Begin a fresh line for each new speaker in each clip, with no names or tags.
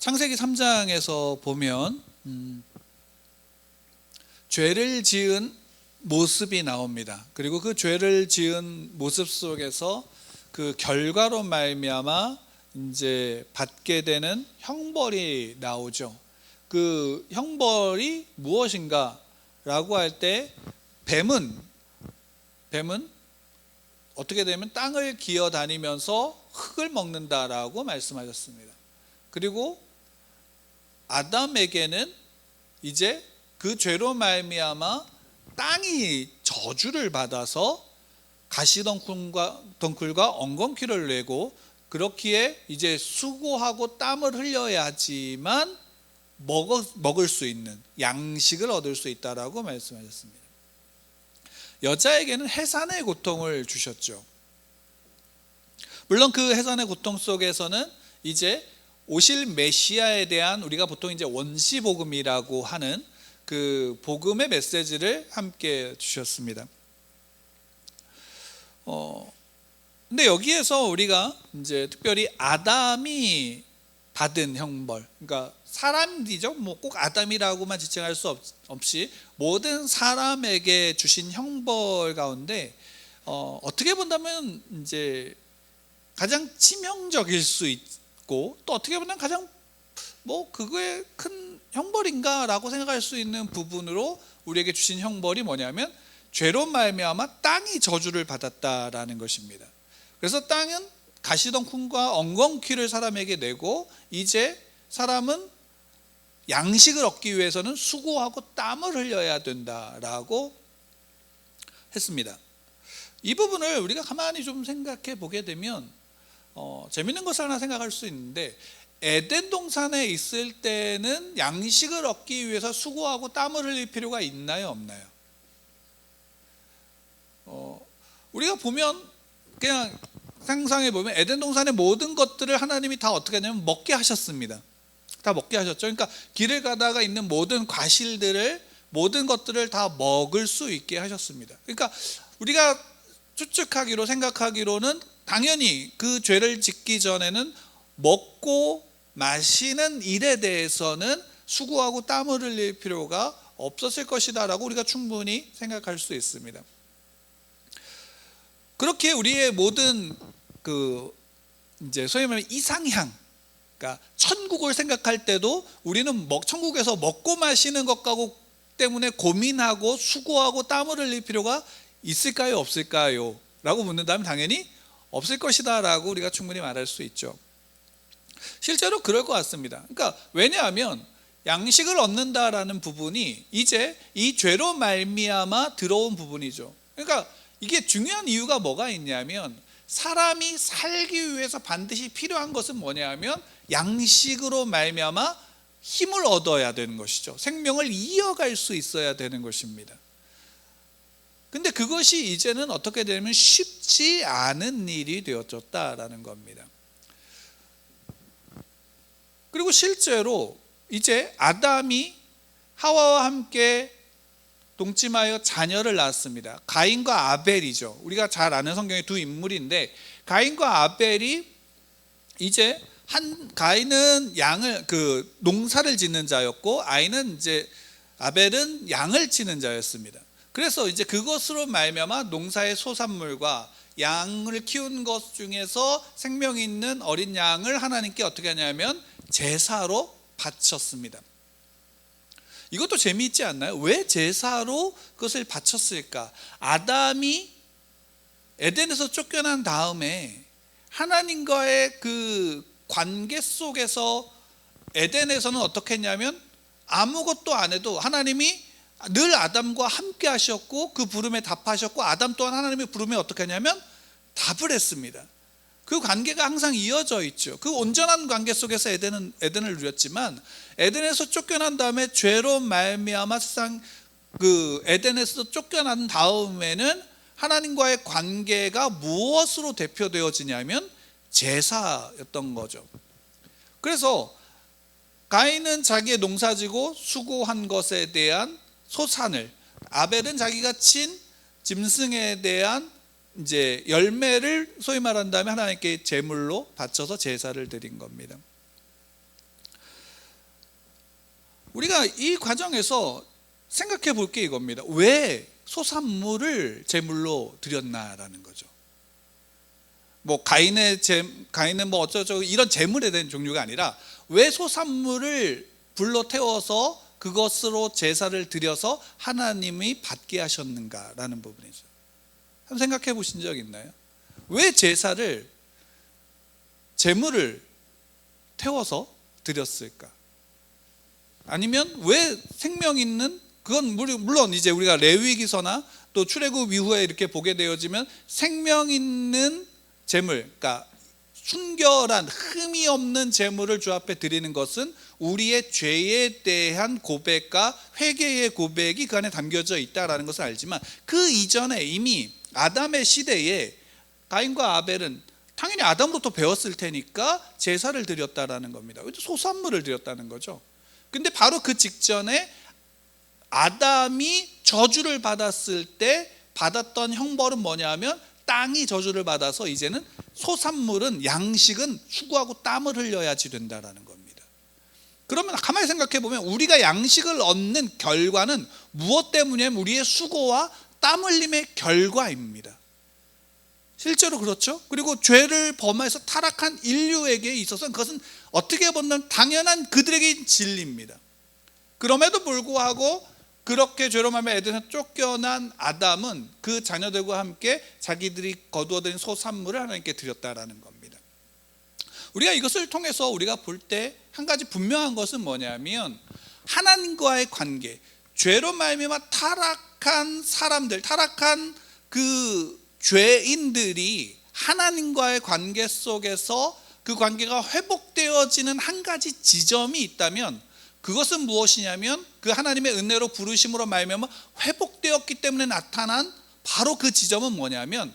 창세기 3장에서 보면 죄를 지은 모습이 나옵니다. 그리고 그 죄를 지은 모습 속에서 그 결과로 말미암아 이제 받게 되는 형벌이 나오죠. 그 형벌이 무엇인가라고 할 때 뱀은 어떻게 되면 땅을 기어 다니면서 흙을 먹는다라고 말씀하셨습니다. 그리고 아담에게는 이제 그 죄로 말미암아 땅이 저주를 받아서 가시덩굴과 엉겅퀴를 내고, 그렇기에 이제 수고하고 땀을 흘려야지만 먹을 수 있는 양식을 얻을 수 있다라고 말씀하셨습니다. 여자에게는 해산의 고통을 주셨죠. 물론 그 해산의 고통 속에서는 이제 오실 메시아에 대한, 우리가 보통 이제 원시복음이라고 하는 그 복음의 메시지를 함께 주셨습니다. 근데 여기에서 우리가 이제 특별히 아담이 받은 형벌, 그러니까 사람이죠. 뭐 꼭 아담이라고만 지칭할 수 없이 모든 사람에게 주신 형벌 가운데 어떻게 본다면 이제 가장 치명적일 수 있고, 또 어떻게 보면 가장 그거에 큰 형벌인가라고 생각할 수 있는 부분으로 우리에게 주신 형벌이 뭐냐면 죄로 말미암아 땅이 저주를 받았다라는 것입니다. 그래서 땅은 가시덩굴과 엉겅퀴를 사람에게 내고, 이제 사람은 양식을 얻기 위해서는 수고하고 땀을 흘려야 된다라고 했습니다. 이 부분을 우리가 가만히 좀 생각해 보게 되면 재밌는 것을 하나 생각할 수 있는데, 에덴 동산에 있을 때는 양식을 얻기 위해서 수고하고 땀을 흘릴 필요가 있나요, 없나요? 우리가 보면 그냥 상상해 보면 에덴 동산의 모든 것들을 하나님이 다 어떻게 하냐면 먹게 하셨습니다. 다 먹게 하셨죠. 그러니까 길을 가다가 있는 모든 과실들을, 모든 것들을 다 먹을 수 있게 하셨습니다. 그러니까 우리가 추측하기로, 생각하기로는 당연히 그 죄를 짓기 전에는 먹고 마시는 일에 대해서는 수고하고 땀을 흘릴 필요가 없었을 것이다 라고 우리가 충분히 생각할 수 있습니다. 그렇게 우리의 모든 이제 소위 말하면 이상향, 그러니까 천국을 생각할 때도 우리는 천국에서 먹고 마시는 것 때문에 고민하고 수고하고 땀을 흘릴 필요가 있을까요, 없을까요? 라고 묻는다면 당연히 없을 것이다 라고 우리가 충분히 말할 수 있죠. 실제로 그럴 것 같습니다. 그러니까 왜냐하면 양식을 얻는다라는 부분이 이제 이 죄로 말미암아 들어온 부분이죠. 그러니까 이게 중요한 이유가 뭐가 있냐면, 사람이 살기 위해서 반드시 필요한 것은 뭐냐면 양식으로 말미암아 힘을 얻어야 되는 것이죠. 생명을 이어갈 수 있어야 되는 것입니다. 근데 그것이 이제는 어떻게 되면 쉽지 않은 일이 되어졌다라는 겁니다. 그리고 실제로 이제 아담이 하와와 함께 동침하여 자녀를 낳았습니다. 가인과 아벨이죠. 우리가 잘 아는 성경의 두 인물인데, 가인과 아벨이 이제 가인은 농사를 짓는 자였고, 아벨은 양을 치는 자였습니다. 그래서 이제 그것으로 말미암아 농사의 소산물과 양을 키운 것 중에서 생명 있는 어린 양을 하나님께 어떻게 하냐면 제사로 바쳤습니다. 이것도 재미있지 않나요? 왜 제사로 그것을 바쳤을까? 아담이 에덴에서 쫓겨난 다음에 하나님과의 그 관계 속에서 에덴에서는 어떻게 했냐면 아무것도 안 해도 하나님이 늘 아담과 함께 하셨고 그 부름에 답하셨고, 아담 또한 하나님의 부름에 어떻게 하냐면 답을 했습니다. 그 관계가 항상 이어져 있죠. 그 온전한 관계 속에서 에덴을 누렸지만, 에덴에서 쫓겨난 다음에 죄로 말미암아 세상 에덴에서 쫓겨난 다음에는 하나님과의 관계가 무엇으로 대표되어지냐면 제사였던 거죠. 그래서 가인은 자기의 농사지고 수고한 것에 대한 소산을, 아벨은 자기가 친 짐승에 대한 이제 열매를 소위 말한다면 하나님께 제물로 바쳐서 제사를 드린 겁니다. 우리가 이 과정에서 생각해 볼 게 이겁니다. 왜 소산물을 제물로 드렸나라는 거죠. 뭐 가인은 뭐 어쩌고 이런 제물에 대한 종류가 아니라 왜 소산물을 불러 태워서 그것으로 제사를 드려서 하나님이 받게 하셨는가라는 부분이죠. 한번 생각해 보신 적 있나요? 왜 제물을 태워서 드렸을까? 아니면 왜 생명 있는, 그건 물론 이제 우리가 레위기서나 또 출애굽 이후에 이렇게 보게 되어지면 생명 있는 제물, 그러니까 순결한 흠이 없는 제물을 주 앞에 드리는 것은 우리의 죄에 대한 고백과 회개의 고백이 그 안에 담겨져 있다라는 것을 알지만, 그 이전에 이미 아담의 시대에 가인과 아벨은 당연히 아담으로부터 배웠을 테니까 제사를 드렸다라는 겁니다. 소산물을 드렸다는 거죠. 근데 바로 그 직전에 아담이 저주를 받았을 때 받았던 형벌은 뭐냐면, 땅이 저주를 받아서 이제는 소산물은, 양식은 수고하고 땀을 흘려야지 된다라는 겁니다. 그러면 가만히 생각해 보면 우리가 양식을 얻는 결과는 무엇 때문이냐면 우리의 수고와 땀 흘림의 결과입니다. 실제로 그렇죠. 그리고 죄를 범해서 타락한 인류에게 있어서는 그것은 어떻게 보면 당연한 그들에게 진리입니다. 그럼에도 불구하고 그렇게 죄로 말미암아 에덴에서 쫓겨난 아담은 그 자녀들과 함께 자기들이 거두어들인 소산물을 하나님께 드렸다라는 겁니다. 우리가 이것을 통해서 우리가 볼 때 한 가지 분명한 것은 뭐냐면, 하나님과의 관계, 죄로 말미암아 타락한 사람들, 타락한 그 죄인들이 하나님과의 관계 속에서 그 관계가 회복되어지는 한 가지 지점이 있다면, 그것은 무엇이냐면 그 하나님의 은혜로 부르심으로 말미암아 회복되었기 때문에 나타난 바로 그 지점은 뭐냐면,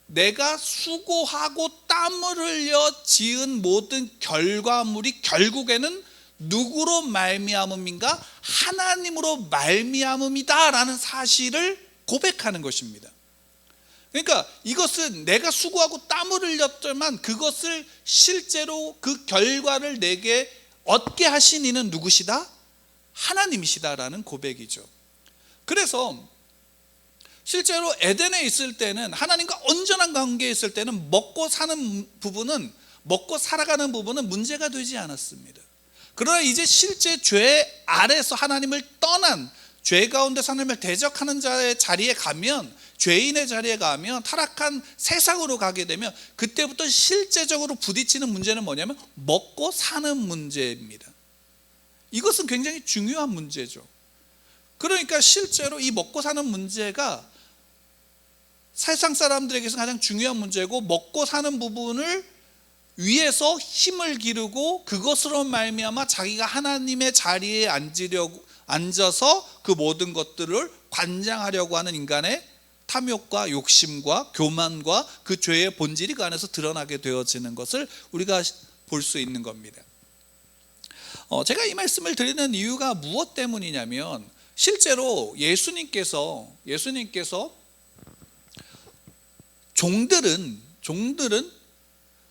내가 수고하고 땀을 흘려 지은 모든 결과물이 결국에는 누구로 말미암음인가? 하나님으로 말미암음이다라는 사실을 고백하는 것입니다. 그러니까 이것은 내가 수고하고 땀을 흘렸지만 그것을 실제로 그 결과를 내게 얻게 하신 이는 누구시다? 하나님이시다라는 고백이죠. 그래서 실제로 에덴에 있을 때는, 하나님과 온전한 관계에 있을 때는 먹고 살아가는 부분은 문제가 되지 않았습니다. 그러나 이제 실제 죄 아래서 하나님을 떠난, 죄 가운데서 하나님을 대적하는 자의 자리에 가면, 죄인의 자리에 가면, 타락한 세상으로 가게 되면 그때부터 실제적으로 부딪히는 문제는 뭐냐면 먹고 사는 문제입니다. 이것은 굉장히 중요한 문제죠. 그러니까 실제로 이 먹고 사는 문제가 세상 사람들에게서 가장 중요한 문제고, 먹고 사는 부분을 위해서 힘을 기르고 그것으로 말미암아 자기가 하나님의 자리에 앉아서 그 모든 것들을 관장하려고 하는 인간의 탐욕과 욕심과 교만과 그 죄의 본질이 그 안에서 드러나게 되어지는 것을 우리가 볼 수 있는 겁니다. 제가 이 말씀을 드리는 이유가 무엇 때문이냐면, 실제로 예수님께서 종들은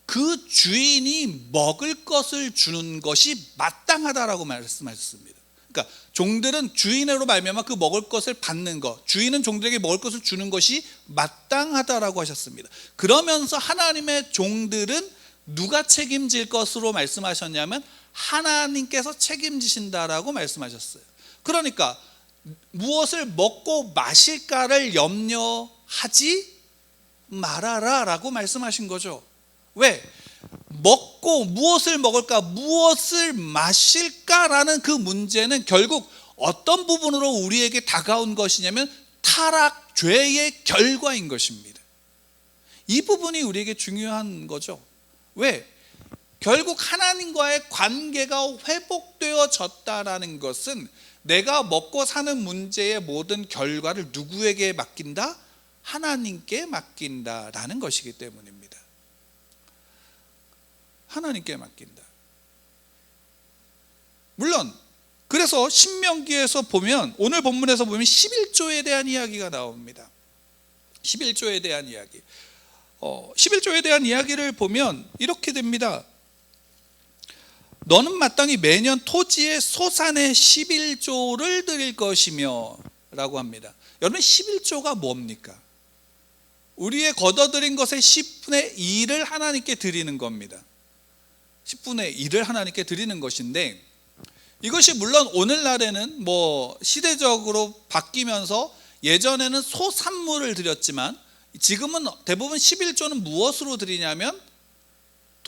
그 주인이 먹을 것을 주는 것이 마땅하다라고 말씀하셨습니다. 그러니까 종들은 주인으로 말미암아 그 먹을 것을 받는 것, 주인은 종들에게 먹을 것을 주는 것이 마땅하다라고 하셨습니다. 그러면서 하나님의 종들은 누가 책임질 것으로 말씀하셨냐면 하나님께서 책임지신다라고 말씀하셨어요. 그러니까 무엇을 먹고 마실까를 염려하지 말아라 라고 말씀하신 거죠. 왜? 먹고 무엇을 먹을까, 무엇을 마실까라는 그 문제는 결국 어떤 부분으로 우리에게 다가온 것이냐면 타락, 죄의 결과인 것입니다. 이 부분이 우리에게 중요한 거죠. 왜? 결국 하나님과의 관계가 회복되어졌다라는 것은 내가 먹고 사는 문제의 모든 결과를 누구에게 맡긴다? 하나님께 맡긴다라는 것이기 때문입니다. 하나님께 맡긴다. 물론 그래서 신명기에서 보면, 오늘 본문에서 보면 11조에 대한 이야기가 나옵니다. 11조에 대한 이야기. 11조에 대한 이야기를 보면 이렇게 됩니다. 너는 마땅히 매년 토지의 소산의 11조를 드릴 것이며 라고 합니다. 여러분 11조가 뭡니까? 우리의 거둬들인 것의 10분의 1을 하나님께 드리는 겁니다. 10분의 1을 하나님께 드리는 것인데, 이것이 물론 오늘날에는 뭐 시대적으로 바뀌면서 예전에는 소산물을 드렸지만 지금은 대부분 11조는 무엇으로 드리냐면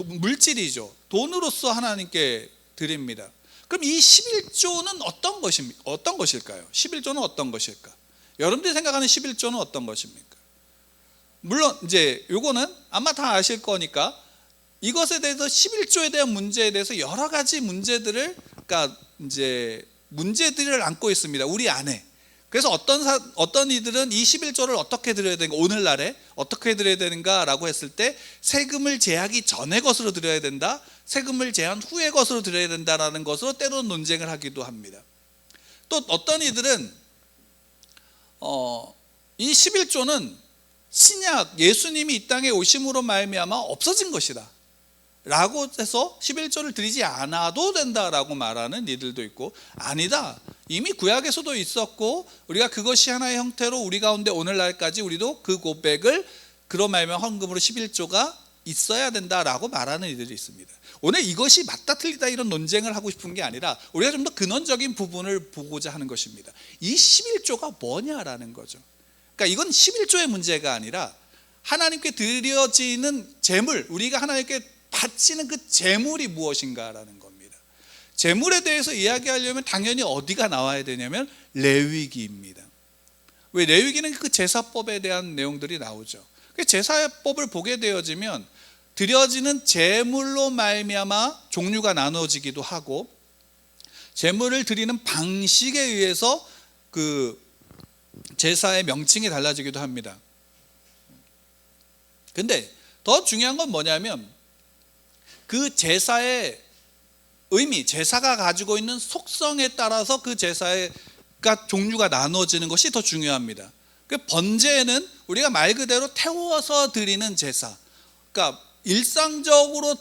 물질이죠. 돈으로서 하나님께 드립니다. 그럼 이 11조는 어떤 것일까요? 11조는 어떤 것일까? 여러분들이 생각하는 11조는 어떤 것입니까? 물론 이제 요거는 아마 다 아실 거니까 이것에 대해서 11조에 대한 문제에 대해서 여러 가지 문제들을, 그러니까 이제 문제들을 안고 있습니다. 우리 안에. 그래서 어떤 이들은 이 11조를 어떻게 드려야 되는가, 오늘날에 어떻게 드려야 되는가라고 했을 때 세금을 제하기 전의 것으로 드려야 된다, 세금을 제한 후의 것으로 드려야 된다라는 것으로 때로는 논쟁을 하기도 합니다. 또 어떤 이들은 이 11조는 신약 예수님이 이 땅에 오심으로 말미암아 없어진 것이다 라고 해서 11조를 드리지 않아도 된다라고 말하는 이들도 있고, 아니다, 이미 구약에서도 있었고 우리가 그것이 하나의 형태로 우리 가운데 오늘날까지 우리도 그 고백을 그로 말미암아 헌금으로 11조가 있어야 된다라고 말하는 이들이 있습니다. 오늘 이것이 맞다 틀리다 이런 논쟁을 하고 싶은 게 아니라 우리가 좀 더 근원적인 부분을 보고자 하는 것입니다. 이 11조가 뭐냐라는 거죠. 그러니까 이건 11조의 문제가 아니라 하나님께 드려지는 제물, 우리가 하나님께 바치는 그 제물이 무엇인가라는 겁니다. 제물에 대해서 이야기하려면 당연히 어디가 나와야 되냐면 레위기입니다. 왜? 레위기는 그 제사법에 대한 내용들이 나오죠. 그 제사법을 보게 되어지면 드려지는 제물로 말미암아 종류가 나눠지기도 하고, 제물을 드리는 방식에 의해서 그 제사의 명칭이 달라지기도 합니다. 근데 더 중요한 건 뭐냐면 그 제사의 의미, 제사가 가지고 있는 속성에 따라서 그 제사가 종류가 나눠지는 것이 더 중요합니다. 그 번제는 우리가 말 그대로 태워서 드리는 제사, 그러니까 일상적으로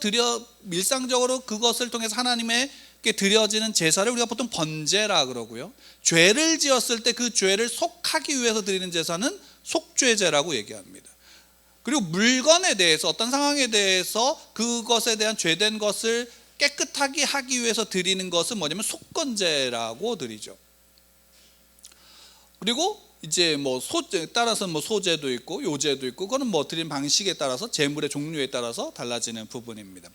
그것을 통해서 하나님께 드려지는 제사를 우리가 보통 번제라 그러고요, 죄를 지었을 때 그 죄를 속하기 위해서 드리는 제사는 속죄제라고 얘기합니다. 그리고 물건에 대해서, 어떤 상황에 대해서 그것에 대한 죄된 것을 깨끗하게 하기 위해서 드리는 것은 뭐냐면 속건제라고 드리죠. 그리고 이제 뭐 따라서 뭐 소제도 있고 요제도 있고, 그거는 뭐 드리는 방식에 따라서, 제물의 종류에 따라서 달라지는 부분입니다.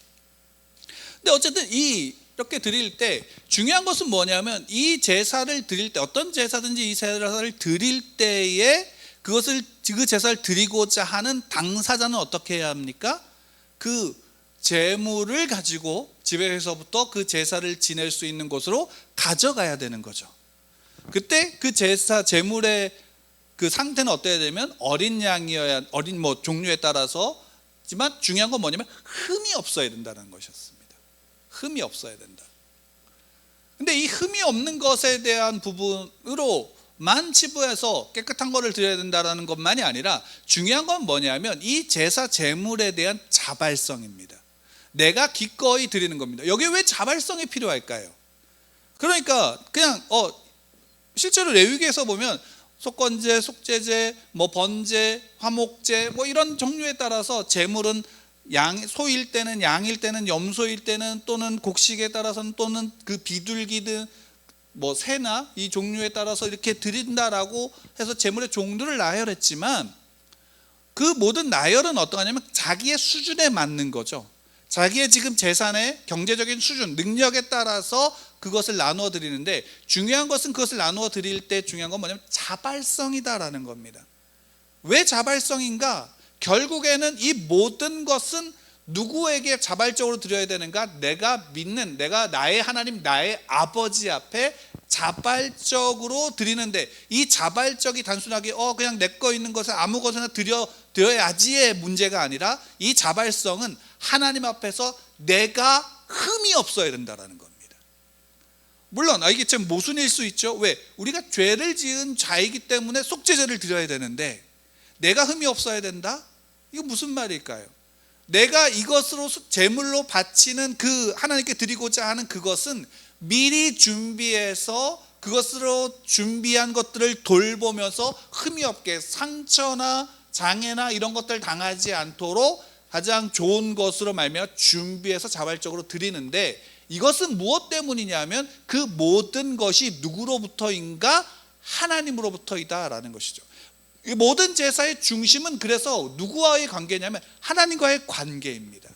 근데 어쨌든 이렇게 드릴 때 중요한 것은 뭐냐면, 이 제사를 드릴 때, 어떤 제사든지 이 제사를 드릴 때에 그 제사를 드리고자 하는 당사자는 어떻게 해야 합니까? 그 제물을 가지고 집에서부터 그 제사를 지낼 수 있는 곳으로 가져가야 되는 거죠. 그때 그 제물의 그 상태는 어때야 되면 어린 양이어야, 어린 뭐 종류에 따라서지만 중요한 건 뭐냐면 흠이 없어야 된다는 것이었습니다. 흠이 없어야 된다. 근데 이 흠이 없는 것에 대한 부분으로만 치부해서 깨끗한 거를 드려야 된다는 것만이 아니라 중요한 건 뭐냐면 이 제사 제물에 대한 자발성입니다. 내가 기꺼이 드리는 겁니다. 여기에 왜 자발성이 필요할까요? 그러니까 그냥 실제로 레위기에서 보면 속건제, 속죄제, 뭐 번제, 화목제, 뭐 이런 종류에 따라서 제물은 소일 때는, 양일 때는, 염소일 때는, 또는 곡식에 따라서는, 또는 그 비둘기든 뭐 새나 이 종류에 따라서 이렇게 드린다라고 해서 제물의 종류를 나열했지만, 그 모든 나열은 어떠하냐면 자기의 수준에 맞는 거죠. 자기의 지금 재산의 경제적인 수준, 능력에 따라서 그것을 나누어 드리는데, 중요한 것은 그것을 나누어 드릴 때 중요한 건 뭐냐면 자발성이다라는 겁니다. 왜 자발성인가? 결국에는 이 모든 것은 누구에게 자발적으로 드려야 되는가? 내가 믿는, 내가 나의 하나님, 나의 아버지 앞에 자발적으로 드리는데, 이 자발적이 단순하게 그냥 내 거 있는 것을 아무 것이나 드려야지의 문제가 아니라, 이 자발성은 하나님 앞에서 내가 흠이 없어야 된다라는 겁니다. 물론 이게 참 모순일 수 있죠. 왜? 우리가 죄를 지은 자이기 때문에 속죄제를 드려야 되는데 내가 흠이 없어야 된다? 이거 무슨 말일까요? 내가 이것으로 제물로 바치는 그 하나님께 드리고자 하는 그것은 미리 준비해서 그것으로 준비한 것들을 돌보면서 흠이 없게 상처나 장애나 이런 것들 당하지 않도록 가장 좋은 것으로 말미암아 준비해서 자발적으로 드리는데, 이것은 무엇 때문이냐면 그 모든 것이 누구로부터인가? 하나님으로부터이다라는 것이죠. 이 모든 제사의 중심은 그래서 누구와의 관계냐면 하나님과의 관계입니다.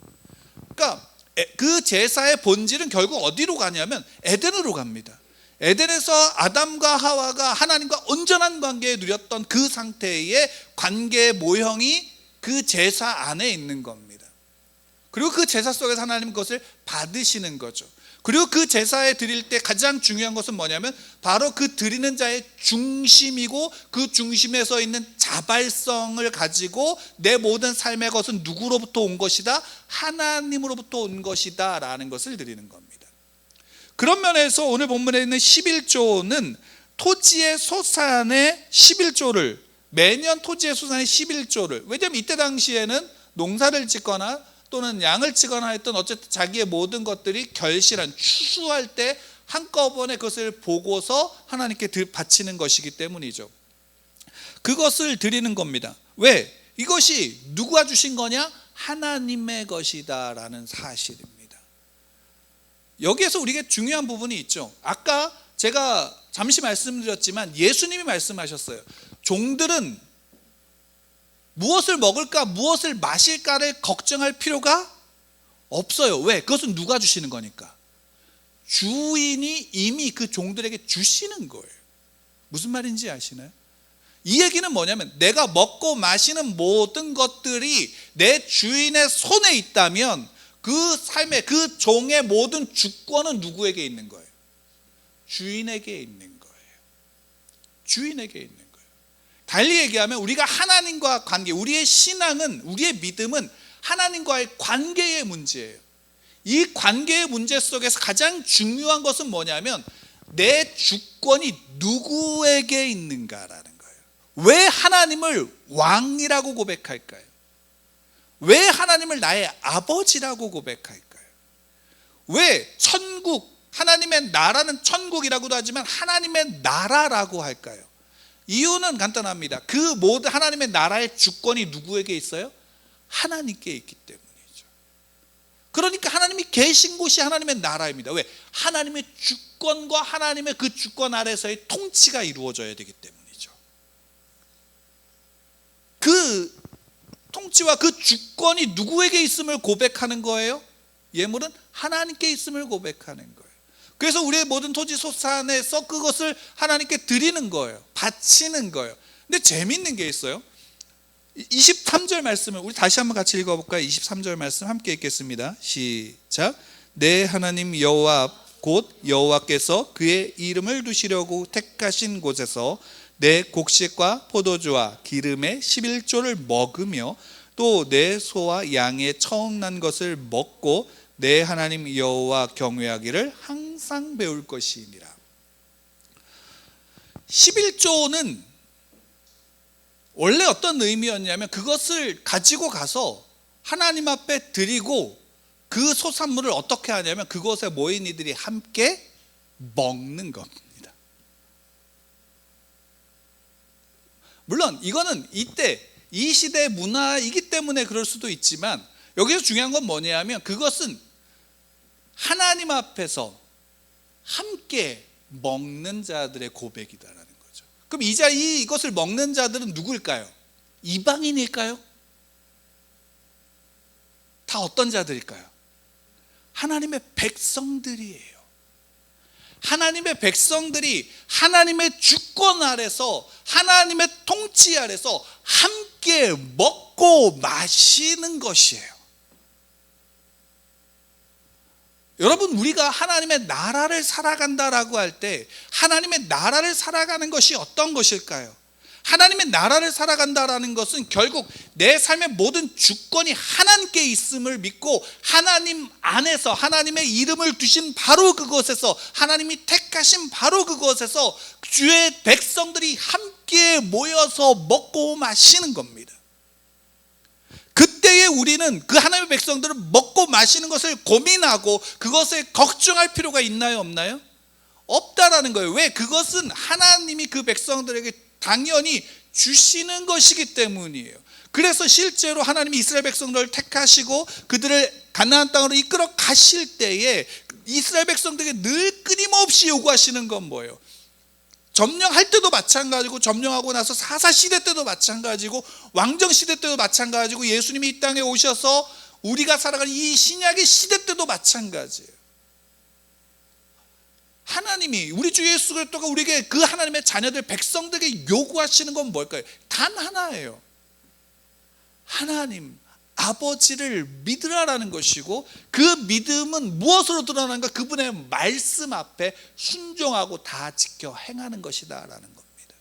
그러니까 그 제사의 본질은 결국 어디로 가냐면 에덴으로 갑니다. 에덴에서 아담과 하와가 하나님과 온전한 관계에 누렸던 그 상태의 관계의 모형이 그 제사 안에 있는 겁니다. 그리고 그 제사 속에서 하나님 그것을 받으시는 거죠. 그리고 그 제사에 드릴 때 가장 중요한 것은 뭐냐면 바로 그 드리는 자의 중심이고, 그 중심에 있는 자발성을 가지고 내 모든 삶의 것은 누구로부터 온 것이다? 하나님으로부터 온 것이다 라는 것을 드리는 겁니다. 그런 면에서 오늘 본문에 있는 11조는 토지의 소산의 11조를, 매년 토지의 소산의 11조를, 왜냐하면 이때 당시에는 농사를 짓거나 또는 양을 치거나 했던 어쨌든 자기의 모든 것들이 결실한, 추수할 때 한꺼번에 그것을 보고서 하나님께 바치는 것이기 때문이죠. 그것을 드리는 겁니다. 왜? 이것이 누가 주신 거냐? 하나님의 것이다 라는 사실입니다. 여기에서 우리에게 중요한 부분이 있죠. 아까 제가 잠시 말씀드렸지만 예수님이 말씀하셨어요. 종들은 무엇을 먹을까, 무엇을 마실까를 걱정할 필요가 없어요. 왜? 그것은 누가 주시는 거니까. 주인이 이미 그 종들에게 주시는 거예요. 무슨 말인지 아시나요? 이 얘기는 뭐냐면 내가 먹고 마시는 모든 것들이 내 주인의 손에 있다면 그 삶의, 그 종의 모든 주권은 누구에게 있는 거예요? 주인에게 있는 거예요. 주인에게 있는 거예요. 달리 얘기하면 우리가 하나님과 관계, 우리의 신앙은, 우리의 믿음은 하나님과의 관계의 문제예요. 이 관계의 문제 속에서 가장 중요한 것은 뭐냐면 내 주권이 누구에게 있는가라는 거예요. 왜 하나님을 왕이라고 고백할까요? 왜 하나님을 나의 아버지라고 고백할까요? 왜 천국, 하나님의 나라는 천국이라고도 하지만 하나님의 나라라고 할까요? 이유는 간단합니다. 그 모든 하나님의 나라의 주권이 누구에게 있어요? 하나님께 있기 때문이죠. 그러니까 하나님이 계신 곳이 하나님의 나라입니다. 왜? 하나님의 주권과 하나님의 그 주권 아래서의 통치가 이루어져야 되기 때문이죠. 그 통치와 그 주권이 누구에게 있음을 고백하는 거예요? 예물은 하나님께 있음을 고백하는 거예요. 그래서 우리의 모든 토지 소산에서 그것을 하나님께 드리는 거예요. 바치는 거예요. 근데 재밌는 게 있어요. 23절 말씀을 우리 다시 한번 같이 읽어볼까요? 23절 말씀 함께 읽겠습니다. 시작. 내 하나님 여호와 곧 여호와께서 그의 이름을 두시려고 택하신 곳에서 내 곡식과 포도주와 기름의 11조를 먹으며 또 내 소와 양의 처음 난 것을 먹고 내 하나님 여호와 경외하기를 항상 배울 것이니라. 11조는 원래 어떤 의미였냐면 그것을 가지고 가서 하나님 앞에 드리고 그 소산물을 어떻게 하냐면 그곳에 모인 이들이 함께 먹는 겁니다. 물론 이거는 이때 이 시대의 문화이기 때문에 그럴 수도 있지만 여기서 중요한 건 뭐냐면 그것은 하나님 앞에서 함께 먹는 자들의 고백이다라는 거죠. 그럼 이것을 먹는 자들은 누구일까요? 이방인일까요? 다 어떤 자들일까요? 하나님의 백성들이에요. 하나님의 백성들이 하나님의 주권 아래서 하나님의 통치 아래서 함께 먹고 마시는 것이에요. 여러분, 우리가 하나님의 나라를 살아간다라고 할 때 하나님의 나라를 살아가는 것이 어떤 것일까요? 하나님의 나라를 살아간다라는 것은 결국 내 삶의 모든 주권이 하나님께 있음을 믿고 하나님 안에서 하나님의 이름을 두신 바로 그곳에서 하나님이 택하신 바로 그곳에서 주의 백성들이 함께 모여서 먹고 마시는 겁니다. 그때 이때에 우리는 그 하나님의 백성들은 먹고 마시는 것을 고민하고 그것에 걱정할 필요가 있나요, 없나요? 없다라는 거예요. 왜? 그것은 하나님이 그 백성들에게 당연히 주시는 것이기 때문이에요. 그래서 실제로 하나님이 이스라엘 백성들을 택하시고 그들을 가나안 땅으로 이끌어 가실 때에 이스라엘 백성들에게 늘 끊임없이 요구하시는 건 뭐예요? 점령할 때도 마찬가지고, 점령하고 나서 사사시대 때도 마찬가지고, 왕정시대 때도 마찬가지고, 예수님이 이 땅에 오셔서 우리가 살아가는 이 신약의 시대 때도 마찬가지예요. 하나님이, 우리 주 예수 그리스도가 우리에게 그 하나님의 자녀들 백성들에게 요구하시는 건 뭘까요? 단 하나예요. 하나님 아버지를 믿으라라는 것이고, 그 믿음은 무엇으로 드러나는가? 그분의 말씀 앞에 순종하고 다 지켜 행하는 것이다라는 겁니다.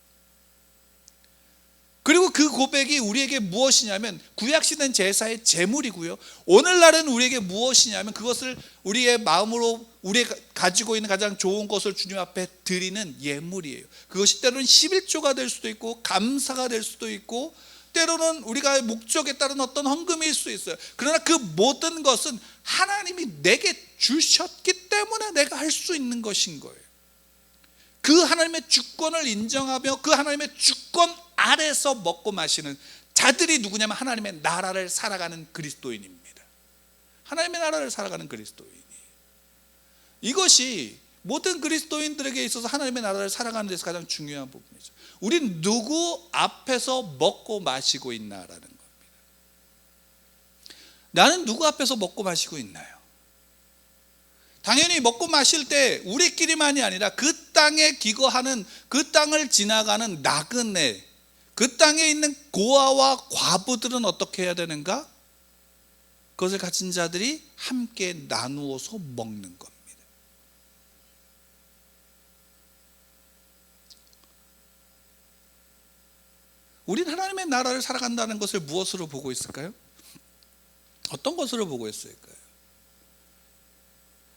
그리고 그 고백이 우리에게 무엇이냐면 구약시대는 제사의 제물이고요, 오늘날은 우리에게 무엇이냐면 그것을 우리의 마음으로 우리가 가지고 있는 가장 좋은 것을 주님 앞에 드리는 예물이에요. 그것이 때로는 11조가 될 수도 있고 감사가 될 수도 있고, 때로는 우리가 목적에 따른 어떤 헌금일 수 있어요. 그러나 그 모든 것은 하나님이 내게 주셨기 때문에 내가 할 수 있는 것인 거예요. 그 하나님의 주권을 인정하며 그 하나님의 주권 아래서 먹고 마시는 자들이 누구냐면 하나님의 나라를 살아가는 그리스도인입니다. 하나님의 나라를 살아가는 그리스도인이에요. 이것이 모든 그리스도인들에게 있어서 하나님의 나라를 살아가는 데서 가장 중요한 부분이죠. 우린 누구 앞에서 먹고 마시고 있나라는 겁니다. 나는 누구 앞에서 먹고 마시고 있나요? 당연히 먹고 마실 때 우리끼리만이 아니라 그 땅에 기거하는, 그 땅을 지나가는 나그네, 그 땅에 있는 고아와 과부들은 어떻게 해야 되는가? 그것을 가진 자들이 함께 나누어서 먹는 겁니다. 우린 하나님의 나라를 살아간다는 것을 무엇으로 보고 있을까요? 어떤 것으로 보고 있을까요?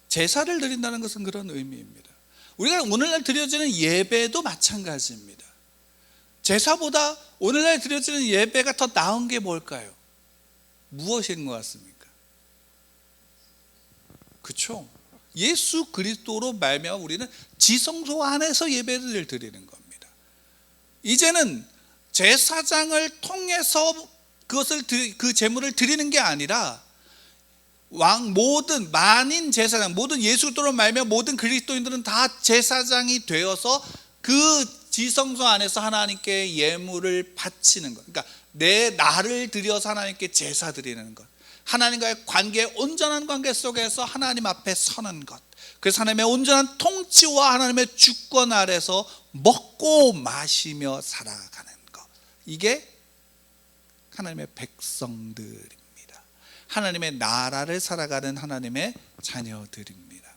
제사를 드린다는 것은 그런 의미입니다. 우리가 오늘날 드려지는 예배도 마찬가지입니다. 제사보다 오늘날 드려지는 예배가 더 나은 게 뭘까요? 무엇인 것 같습니까? 그렇죠? 예수 그리스도로 말미암아 우리는 지성소 안에서 예배를 드리는 겁니다. 이제는 제사장을 통해서 그것을 그 제물을 드리는 게 아니라 모든 만인 제사장, 모든 예수 그리스도로 말미암아 모든 그리스도인들은 다 제사장이 되어서 그 지성소 안에서 하나님께 예물을 바치는 것. 그러니까 나를 드려서 하나님께 제사 드리는 것. 하나님과의 관계, 온전한 관계 속에서 하나님 앞에 서는 것. 그래서 하나님의 온전한 통치와 하나님의 주권 아래서 먹고 마시며 살아가는 것. 이게 하나님의 백성들입니다. 하나님의 나라를 살아가는 하나님의 자녀들입니다.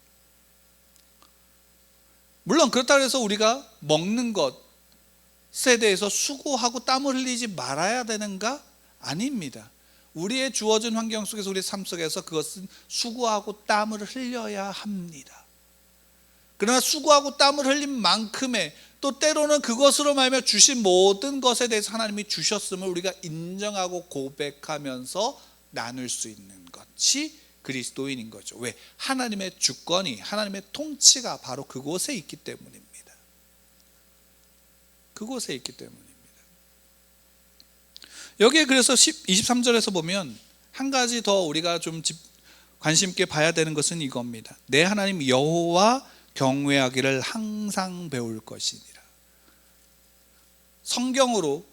물론 그렇다고 해서 우리가 먹는 것에 대해서 수고하고 땀을 흘리지 말아야 되는가? 아닙니다. 우리의 주어진 환경 속에서, 우리의 삶 속에서 그것은 수고하고 땀을 흘려야 합니다. 그러나 수고하고 땀을 흘린 만큼의, 또 때로는 그것으로 말미암아 주신 모든 것에 대해서 하나님이 주셨음을 우리가 인정하고 고백하면서 나눌 수 있는 것이 그리스도인인 거죠. 왜? 하나님의 주권이, 하나님의 통치가 바로 그곳에 있기 때문입니다. 그곳에 있기 때문입니다. 여기에 그래서 23절에서 보면 한 가지 더 우리가 좀 관심 있게 봐야 되는 것은 이겁니다. 내 하나님 여호와 경외하기를 항상 배울 것이니라. 성경으로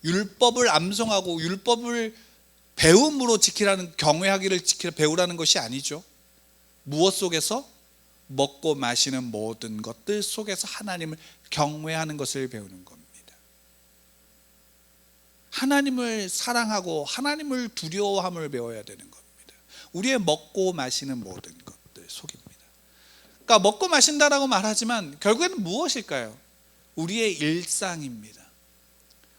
율법을 암송하고 율법을 배움으로 지키라는, 경외하기를 배우라는 것이 아니죠. 무엇 속에서? 먹고 마시는 모든 것들 속에서 하나님을 경외하는 것을 배우는 겁니다. 하나님을 사랑하고 하나님을 두려워함을 배워야 되는 겁니다. 우리의 먹고 마시는 모든 것들 속입니다. 그러니까 먹고 마신다라고 말하지만 결국에는 무엇일까요? 우리의 일상입니다.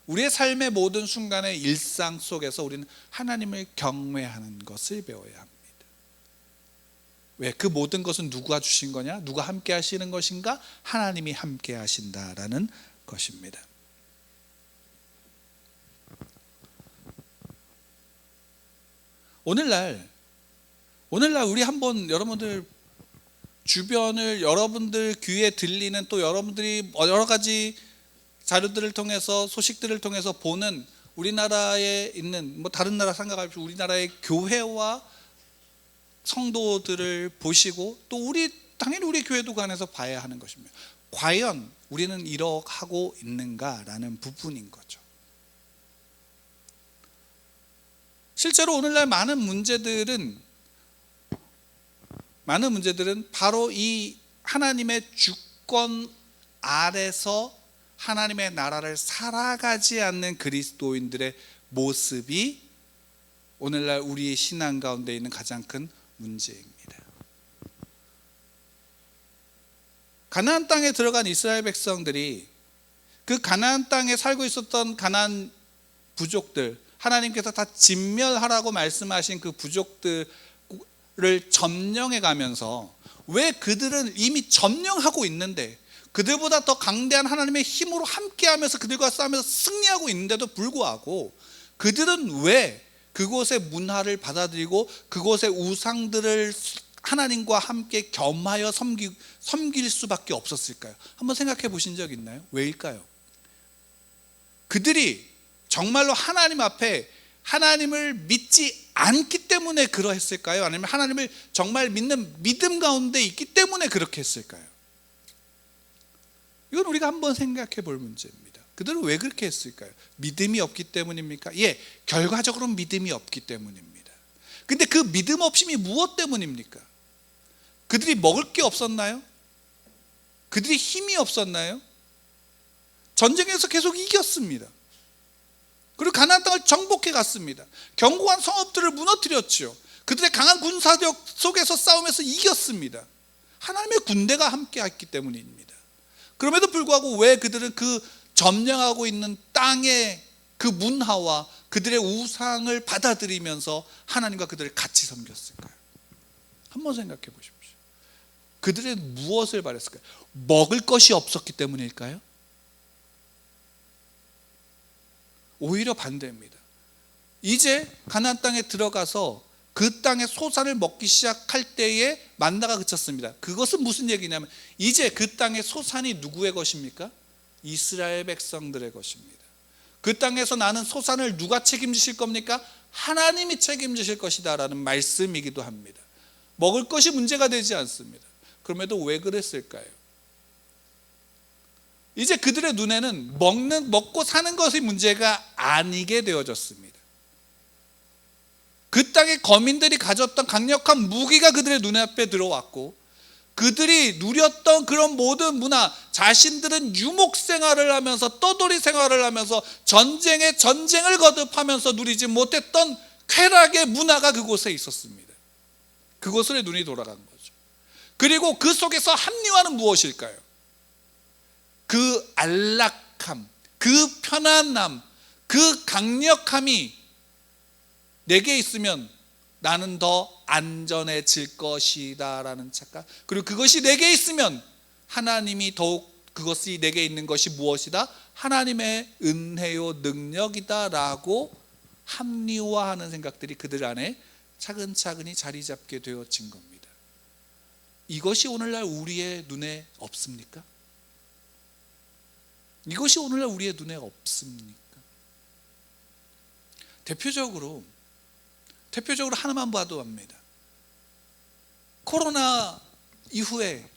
우리의 삶의 모든 순간의 일상 속에서 우리는 하나님을 경외하는 것을 배워야 합니다. 왜? 그 모든 것은 누가 주신 거냐? 누가 함께 하시는 것인가? 하나님이 함께 하신다라는 것입니다. 오늘날 우리 한번 여러분들 주변을, 여러분들 귀에 들리는, 또 여러분들이 여러 가지 자료들을 통해서, 소식들을 통해서 보는 우리나라에 있는, 뭐 다른 나라 상관없이 우리나라의 교회와 성도들을 보시고, 또 당연히 우리 교회도 관해서 봐야 하는 것입니다. 과연 우리는 이러하고 있는가라는 부분인 거죠. 실제로 오늘날 많은 문제들은 바로 이 하나님의 주권 아래서 하나님의 나라를 살아가지 않는 그리스도인들의 모습이 오늘날 우리의 신앙 가운데 있는 가장 큰 문제입니다. 가나안 땅에 들어간 이스라엘 백성들이 그 가나안 땅에 살고 있었던 가나안 부족들, 하나님께서 다 진멸하라고 말씀하신 그 부족들을 점령해 가면서, 왜 그들은 이미 점령하고 있는데, 그들보다 더 강대한 하나님의 힘으로 함께하면서 그들과 싸우면서 승리하고 있는데도 불구하고 그들은 왜 그곳의 문화를 받아들이고 그곳의 우상들을 하나님과 함께 겸하여 섬길 수밖에 없었을까요? 한번 생각해 보신 적 있나요? 왜일까요? 그들이 정말로 하나님 앞에 하나님을 믿지 않기 때문에 그러했을까요? 아니면 하나님을 정말 믿는 믿음 가운데 있기 때문에 그렇게 했을까요? 이건 우리가 한번 생각해 볼 문제입니다. 그들은 왜 그렇게 했을까요? 믿음이 없기 때문입니까? 예, 결과적으로 믿음이 없기 때문입니다. 근데 그 믿음 없음이 무엇 때문입니까? 그들이 먹을 게 없었나요? 그들이 힘이 없었나요? 전쟁에서 계속 이겼습니다. 그리고 가나안 땅을 정복해 갔습니다. 견고한 성읍들을 무너뜨렸죠. 그들의 강한 군사력 속에서 싸우면서 이겼습니다. 하나님의 군대가 함께했기 때문입니다. 그럼에도 불구하고 왜 그들은 그 점령하고 있는 땅의 그 문화와 그들의 우상을 받아들이면서 하나님과 그들을 같이 섬겼을까요? 한번 생각해 보십시오. 그들은 무엇을 바랬을까요? 먹을 것이 없었기 때문일까요? 오히려 반대입니다. 이제 가나안 땅에 들어가서 그 땅의 소산을 먹기 시작할 때에 만나가 그쳤습니다. 그것은 무슨 얘기냐면, 이제 그 땅의 소산이 누구의 것입니까? 이스라엘 백성들의 것입니다. 그 땅에서 나는 소산을 누가 책임지실 겁니까? 하나님이 책임지실 것이다 라는 말씀이기도 합니다. 먹을 것이 문제가 되지 않습니다. 그럼에도 왜 그랬을까요? 이제 그들의 눈에는 먹고 사는 것이 문제가 아니게 되어졌습니다. 그 땅의 거민들이 가졌던 강력한 무기가 그들의 눈앞에 들어왔고, 그들이 누렸던 그런 모든 문화, 자신들은 유목 생활을 하면서 떠돌이 생활을 하면서 전쟁을 거듭하면서 누리지 못했던 쾌락의 문화가 그곳에 있었습니다. 그곳으로 눈이 돌아간 거죠. 그리고 그 속에서 합리화는 무엇일까요? 그 안락함, 그 편안함, 그 강력함이 내게 있으면 나는 더 안전해질 것이다 라는 착각, 그리고 그것이 내게 있으면 하나님이 더욱, 그것이 내게 있는 것이 무엇이다? 하나님의 은혜요 능력이다 라고 합리화하는 생각들이 그들 안에 차근차근히 자리 잡게 되어진 겁니다. 이것이 오늘날 우리의 눈에 없습니까? 이것이 오늘날 우리의 눈에 없습니까? 대표적으로 하나만 봐도 압니다. 코로나 이후에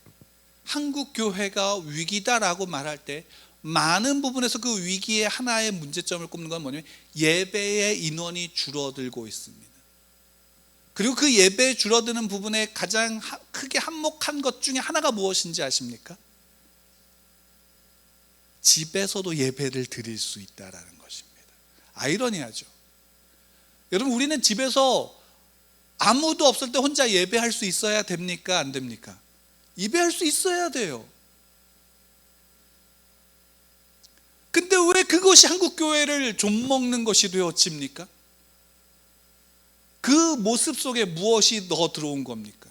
한국 교회가 위기다라고 말할 때 많은 부분에서 그 위기의 하나의 문제점을 꼽는 건 뭐냐면, 예배의 인원이 줄어들고 있습니다. 그리고 그 예배 줄어드는 부분에 가장 크게 한몫한 것 중에 하나가 무엇인지 아십니까? 집에서도 예배를 드릴 수 있다라는 것입니다. 아이러니하죠. 여러분, 우리는 집에서 아무도 없을 때 혼자 예배할 수 있어야 됩니까? 안 됩니까? 예배할 수 있어야 돼요. 근데 왜 그것이 한국교회를 좀먹는 것이 되어집니까? 그 모습 속에 무엇이 더 들어온 겁니까?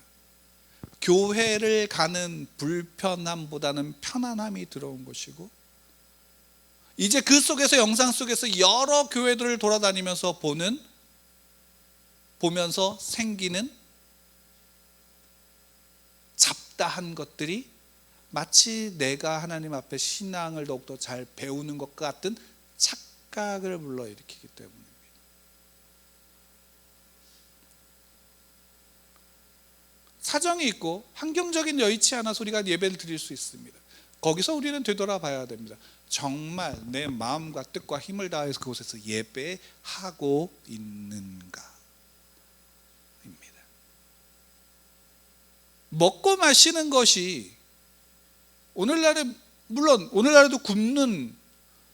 교회를 가는 불편함보다는 편안함이 들어온 것이고, 이제 그 속에서, 영상 속에서 여러 교회들을 돌아다니면서 보는 보면서 생기는 잡다한 것들이 마치 내가 하나님 앞에 신앙을 더욱더 잘 배우는 것 같은 착각을 불러일으키기 때문입니다. 사정이 있고 환경적인 여의치 않아서 우리가 예배를 드릴 수 있습니다. 거기서 우리는 되돌아봐야 됩니다. 정말 내 마음과 뜻과 힘을 다해서 그곳에서 예배하고 있는가 입니다. 먹고 마시는 것이 오늘날에, 물론 오늘날에도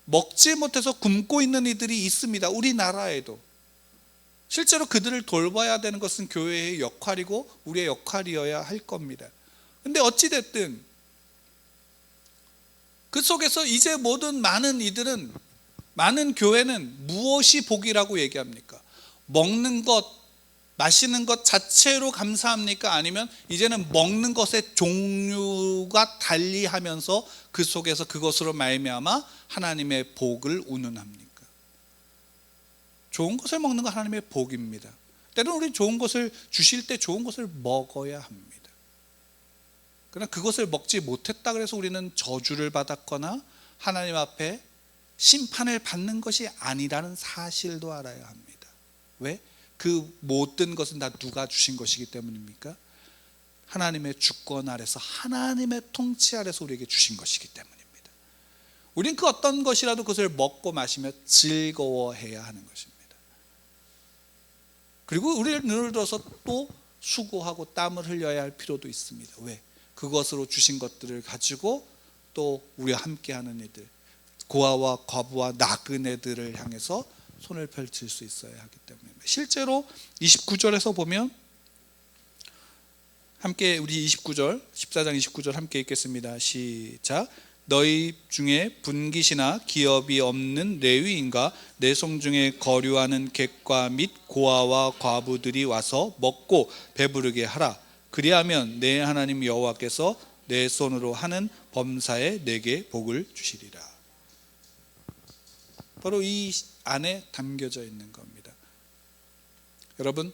먹지 못해서 굶고 있는 이들이 있습니다. 우리나라에도. 실제로 그들을 돌봐야 되는 것은 교회의 역할이고 우리의 역할이어야 할 겁니다. 근데 어찌됐든 그 속에서 이제 많은 교회는 무엇이 복이라고 얘기합니까? 먹는 것, 마시는 것 자체로 감사합니까? 아니면 이제는 먹는 것의 종류가 달리하면서 그 속에서 그것으로 말미암아 하나님의 복을 운운합니까? 좋은 것을 먹는 건 하나님의 복입니다. 때로는 우리 좋은 것을 주실 때 좋은 것을 먹어야 합니다. 그러나 그것을 먹지 못했다 그래서 우리는 저주를 받았거나 하나님 앞에 심판을 받는 것이 아니라는 사실도 알아야 합니다. 왜? 그 모든 것은 다 누가 주신 것이기 때문입니까? 하나님의 주권 아래서, 하나님의 통치 아래서 우리에게 주신 것이기 때문입니다. 우린 그 어떤 것이라도 그것을 먹고 마시며 즐거워해야 하는 것입니다. 그리고 우리를 눈을 들어서 또 수고하고 땀을 흘려야 할 필요도 있습니다. 왜? 그것으로 주신 것들을 가지고 또 우리와 함께하는 이들, 고아와 과부와 나그네들을 향해서 손을 펼칠 수 있어야 하기 때문입니다. 실제로 29절에서 보면 함께 우리 29절, 14장 29절 함께 읽겠습니다. 시작. 너희 중에 분깃이나 기업이 없는 레위인과 내송 중에 거류하는 객과 및 고아와 과부들이 와서 먹고 배부르게 하라. 그리하면 내 하나님 여호와께서 내 손으로 하는 범사에 내게 복을 주시리라. 바로 이 안에 담겨져 있는 겁니다. 여러분,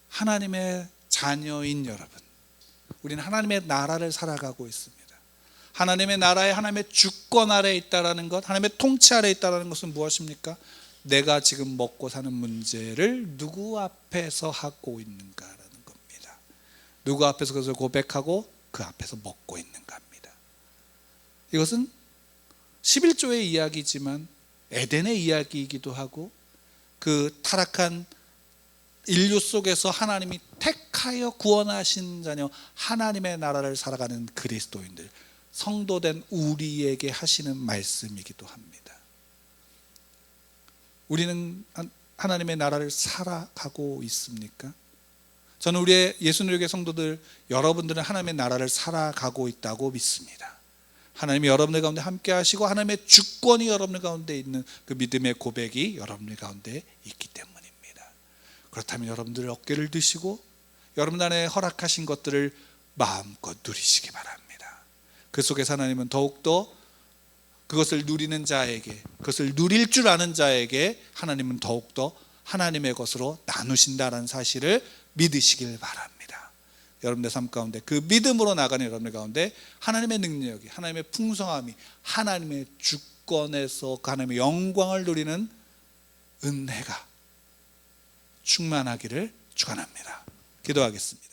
하나님의 자녀인 여러분, 우리는 하나님의 나라를 살아가고 있습니다. 하나님의 나라에 하나님의 주권 아래에 있다라는 것, 하나님의 통치 아래에 있다라는 것은 무엇입니까? 내가 지금 먹고 사는 문제를 누구 앞에서 하고 있는가라는 겁니다. 누구 앞에서 그것을 고백하고 그 앞에서 먹고 있는가 합니다. 이것은 11조의 이야기지만 에덴의 이야기이기도 하고 그 타락한 인류 속에서 하나님이 택하여 구원하신 자녀, 하나님의 나라를 살아가는 그리스도인들, 성도된 우리에게 하시는 말씀이기도 합니다. 우리는 하나님의 나라를 살아가고 있습니까? 저는 우리의 예수님의 성도들, 여러분들은 하나님의 나라를 살아가고 있다고 믿습니다. 하나님이 여러분들 가운데 함께 하시고 하나님의 주권이 여러분들 가운데 있는 그 믿음의 고백이 여러분들 가운데 있기 때문입니다. 그렇다면 여러분들 어깨를 드시고 여러분 안에 허락하신 것들을 마음껏 누리시기 바랍니다. 그 속에서 하나님은 더욱더 그것을 누리는 자에게, 그것을 누릴 줄 아는 자에게 하나님은 더욱더 하나님의 것으로 나누신다는 사실을 믿으시길 바랍니다. 여러분의 삶 가운데 그 믿음으로 나가는 여러분의 가운데 하나님의 능력이, 하나님의 풍성함이, 하나님의 주권에서 그 하나님의 영광을 누리는 은혜가 충만하기를 축원합니다. 기도하겠습니다.